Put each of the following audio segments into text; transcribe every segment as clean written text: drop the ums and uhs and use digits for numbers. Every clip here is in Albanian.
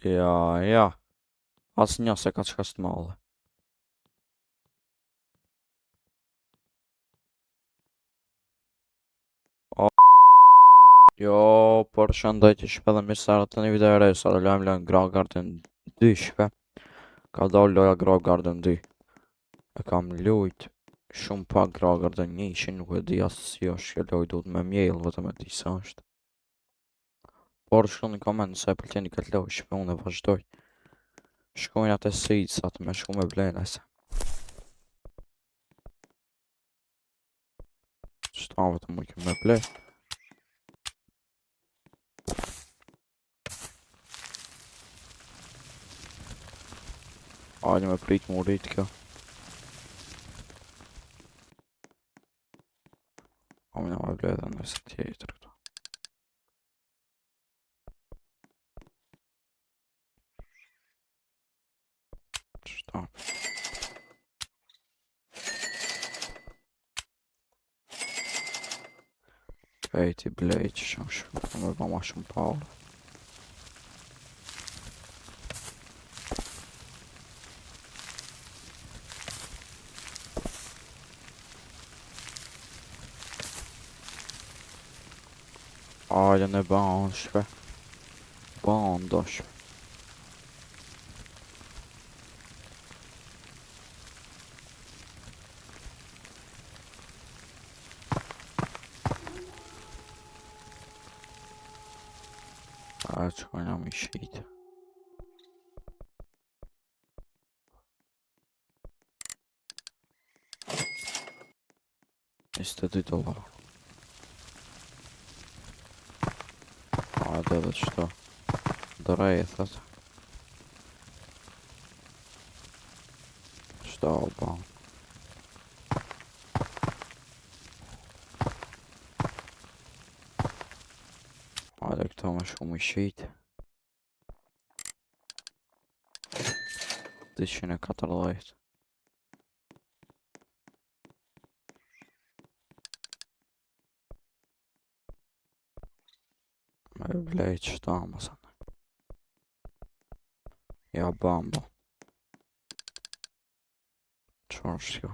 Ja. Asnjë se ka çka të madhe. O, jo, përshëndetje shpe dhe mirë se erdhët në një video e re, sa do lajm lojën Grau Garden 2 shpe. Ka dalë loja Grau Garden 2. E kam lujt shumë pak Grau Garden 1, që nuk e di as si është kjo lojë, duhet me mjell vetëm e di sa është. Por shkruani në koment nëse e pëlqeni këtë lojë, shpe unë e vazhdoj. Shkojnë atë sitsat me shku me blenese. Shtave të më me ble. Hajde me prit më rrit kjo. Omina me ble dhe nëse tjetër këto. Shtave. Vejti blej që shumë me ba ma shumë paule. Hajde në banë shpe. Banë do shpe. A që kojna mi shqitë. $22. Hajde dhe qëto. Drejthet. Qëto o banë. Hajde këto me shku mi shqitë. 240. Me blej qëta mësën. Ja bamba. Qërë është kjo?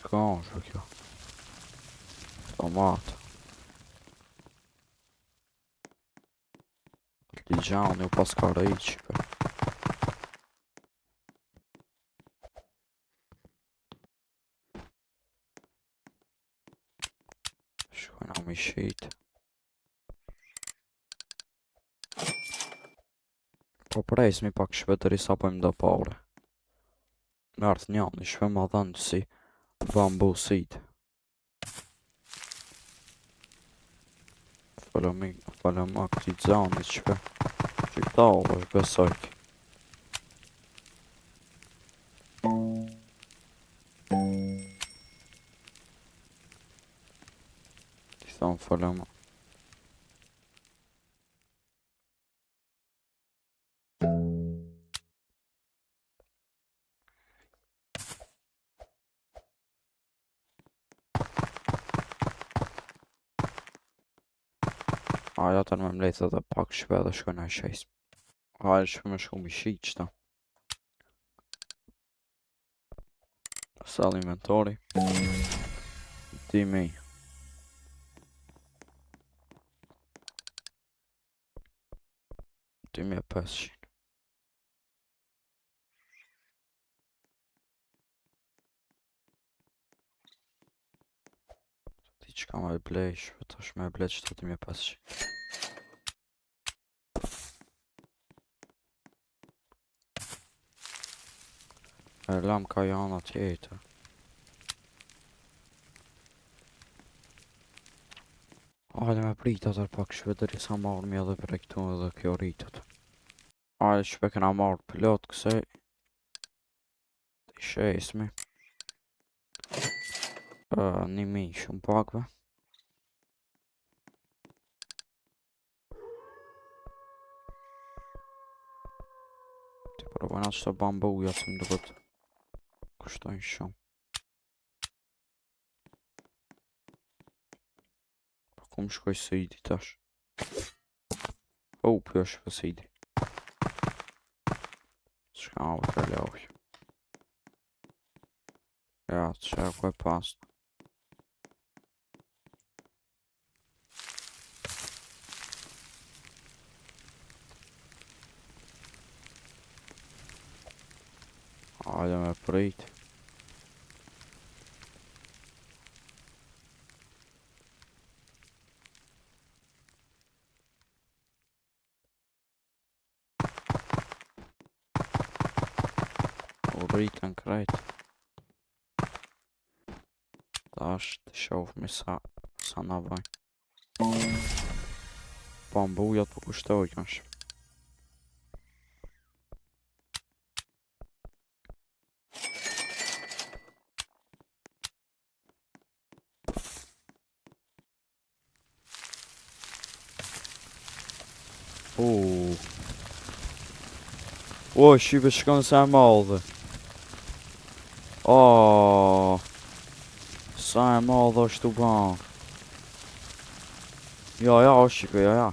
Ka është kjo? Tomatë. Ligjani u pas ka rejqë. Shkojna mi shqitë. Po prejsmi pak shpetëri sa po im do pare. Në artë njani shpe ma dhenë si bambusit. Falem a këti zanit shpe. Që këta o është besojk. Ti thonë falem a. Hajde atër me mlejtë edhe pak shpe dhe shkojna i shejs. Hajde shpe me shku mi shi qëta. Sall inventori. 1000. Dimi e 500. Ti qka me blej shpe tash me blej qëta 2500. E lam ka jana tjetër. Hajde me prit atër pak shpe dheri sa marrë mi edhe për e këtu edhe kjo rritët. Hajde shpe këna marrë pilot kësej. Të shesmi. 1000 shumë pakve. Ti provojnë atë shto bambuja që më duket kushtojnë shumë. Kom shkoj Sidi tash. Kjo është për Sidi. Shka më të loj. Ja, të shako e pas. Hajde me prit. U rritën krejt. Tash të shofmi sa na vajnë. Bambujat po kushtoj kënsh. O, shive shkon sa e madhe. Sa e madhe është u ban. Ja, o shive, ja.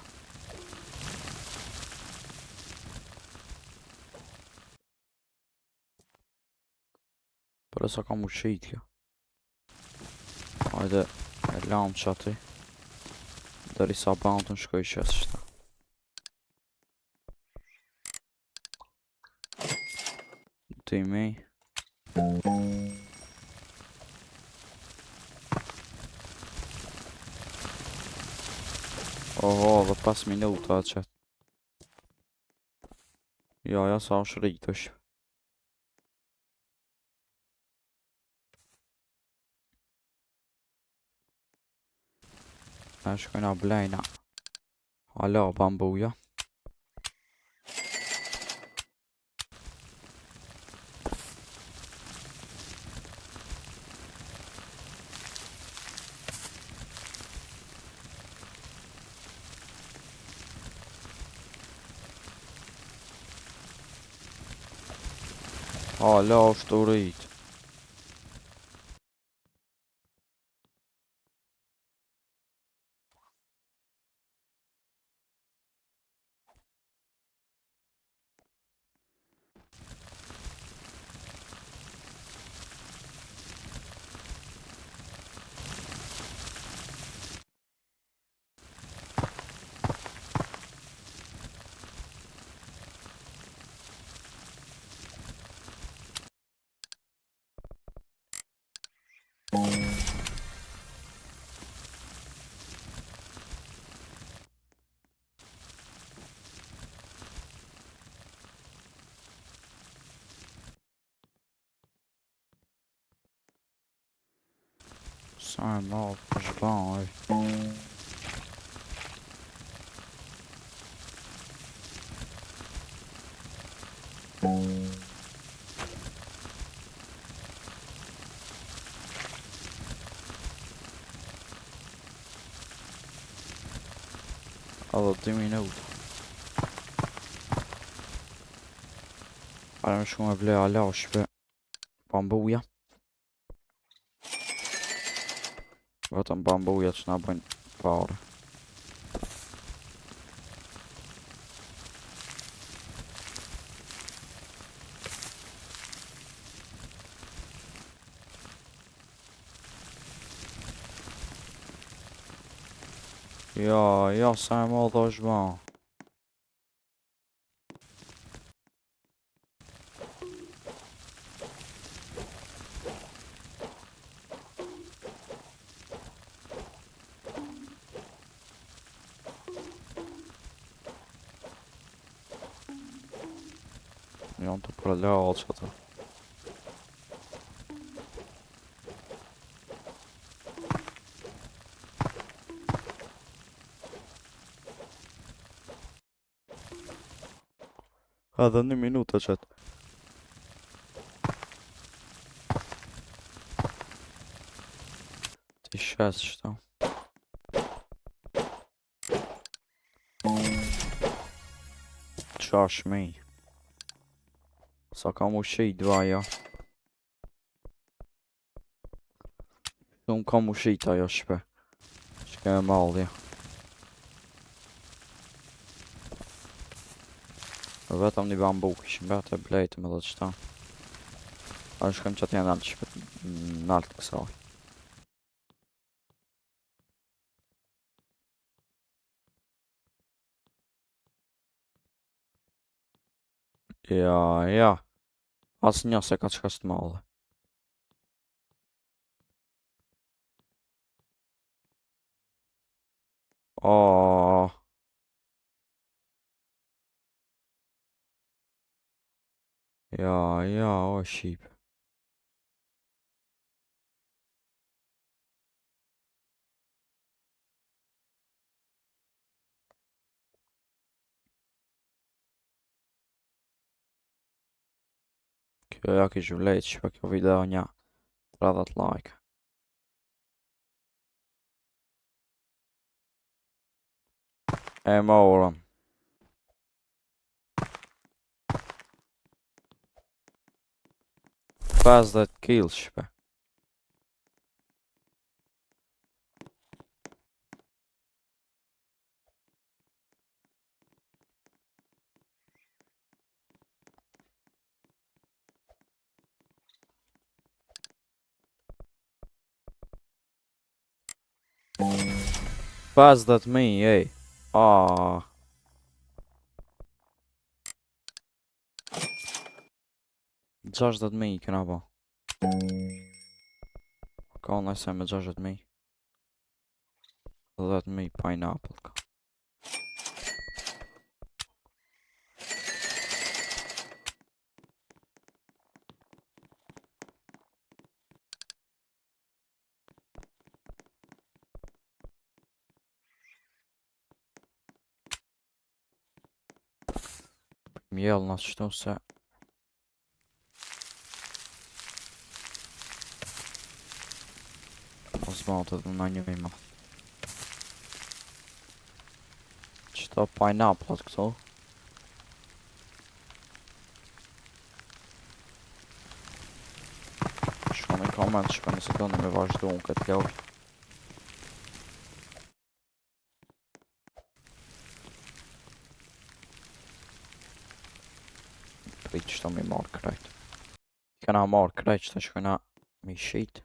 Për e sa kam u qit kjo. Hajde, e lam që ati. Deri sa ban të në shkoj qështë. Timi. Oho, dhe 5 minuta qëtë. Ja, sa është rritë është. Ne shkojna blejna. Alo, bambuja. Alo, është u rritë. Sa e madhe është ban, Edhe 2 minuta. Hajde me shku me ble alash për bambuja. Vetëm bambuja që na bëjnë pare. Ja, sa e madhe është ban. Janë të përleallë që të. Edhe 1 minutë qëtë. Ti shes qëta. Qash mi. Sa kam u shit vaja. Unë kam u shit ajo shpe. Shke e mallja. Vetëm një bambuk ishim bete blejtëm edhe qëta. A shkojmë që t'jenë altë shpet në altë kësaj. Ja. As një se ka qka së t'madhe. Oh, ja, o shqip. Kjo ja kish vlejt që kjo video një 30 like. E morëm. 50 kills shpe. Pas dhe të mi, ej. Ah. Gjash dhe të mi i këna po. Ka nëse me 60.000. 10.000 pineapple ka. Mjell në qëtu se mos bëhet edhe në një më. Qëto pineapple këto. Shko në koment shpe nëse do në me vazhdu në këtë loj. Prit qëto mi marrë krejt. Këna marrë krejt qëto shkojna mi shit.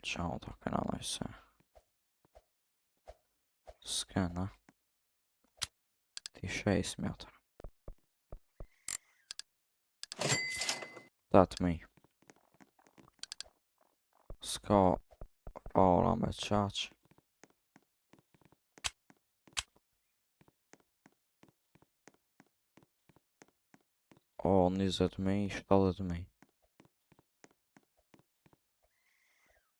Qao ta këna nëjse. S'kena. Ti shejs mjatër. 8.000. S'ka para me qaq. O, 20.000, 70.000.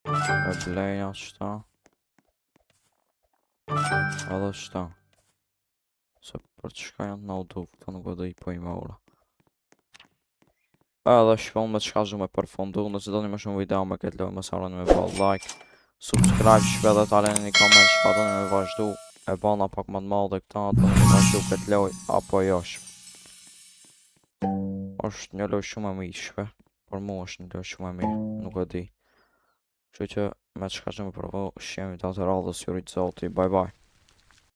E blejna qëta. Edhe qëta. Se për të shka janë në auto, këto nuk edhe i po i mora. Edhe shpon me qka zhu me përfundu. Nëse do një më shumë video me këtë lojë, mos harroni me ball like, subscribe, shpe dhe ta leni një comment që pa do një me vazhdu. E bana pak më të madhe këta, do një me vazhdu këtë lojë, apo jo shpe. Është një lojë shumë e mirë shpe. Por mu është një lojë shumë e mirë, nuk e di. Kështu që me qka që me provo, shqemi të atë radhës, jurit zoti, bye bye.